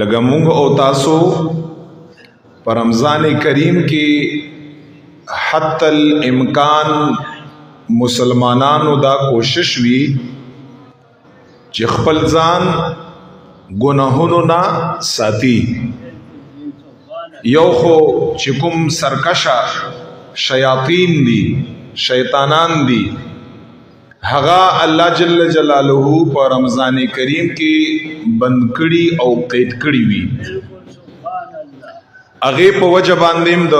لکه مونږ او تاسو په رمضان کریم کې حتی الامکان مسلمانانو دا کوشش وی چې خپل ځان ګناهونو نه ساتي. یو خو چې کوم سرکشه شیاطین دي، شیطانان دي، هغه الله جل جلاله په رمضان کریم کې بند کړي او قید کړي وي. هغه په وجه باندې د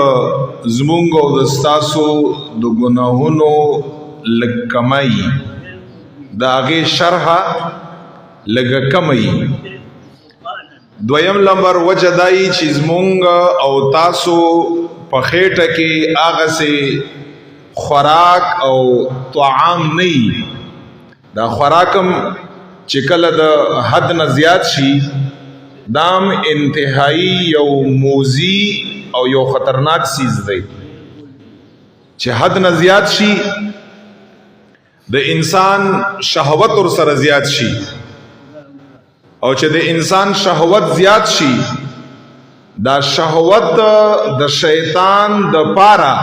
زمونږ او د ستاسو د ګناهونو لږ کمای، د هغې شرحه لږه کمای. دویم نمبر وجه دای چې زمونږ او تاسو په خېټه کې هغسې خوراک او طعام نه وي. دا خوراکم چې کله د حد نه زیات شي دام انتهایی یو موزی او یو خطرناک چیز دی. چې حد نه زیات شي د انسان شهوت ور سره زیات شي، او چې د انسان شهوت زیات شي دا شهوت د شیطان د پاره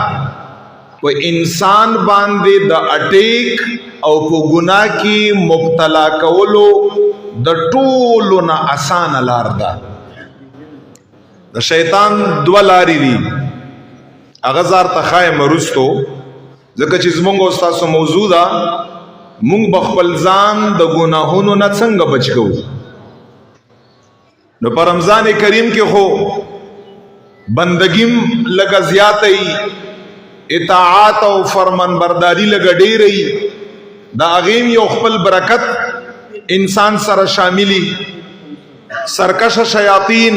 په انسان باندې د اٹیک او په ګناه کې مبتلا کولو د ټولو نه آسان لار ده. د شیطان دوه لارې دي، هغه زار ته ښایم وروستو، ځکه چې زمونږ او ستاسو موضوع ده مونږ به خپل ځان د ګناهونو نه څنګه بچ کوو. نو په رمضان کریم کې خو بندگیم لږه زیاته وي، اطاعت او فرمان برداری لږه ډېره وي، د هغې یو خپل برکت انسان سره شاملی. سرکشه شیاطین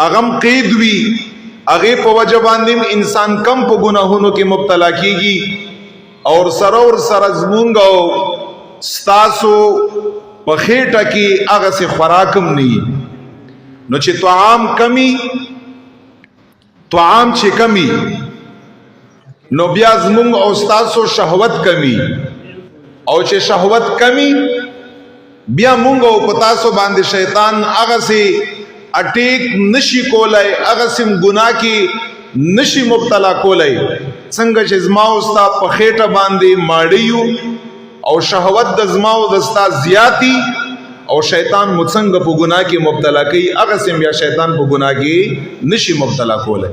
اغم قید وی، هغې په وجه باندې انسان کم په ګناهونو کې مبتلا کیږي، اور سره زمونږ او ستاسو په خېټه کې هغسې خوراکم نه وي. نو چې طعام چې کمی نو بیا زمونږ او ستاسو شهوت کمی، او چې شهوت کمی بیا مونږ او په تاسو باندې شیطان هغسې اٹیک نشي کولای، هغسې ګناه کې نشي مبتلا کولای. څنګه چې زما او ستا په خېټه باندې ماړه یو او شهوت د زما او د ستا زیاتی، او شیطان مو څنګه په ګناه کې مبتلا کوي، هغسې بیا شیطان په ګناه کې نشي مبتلا کولای.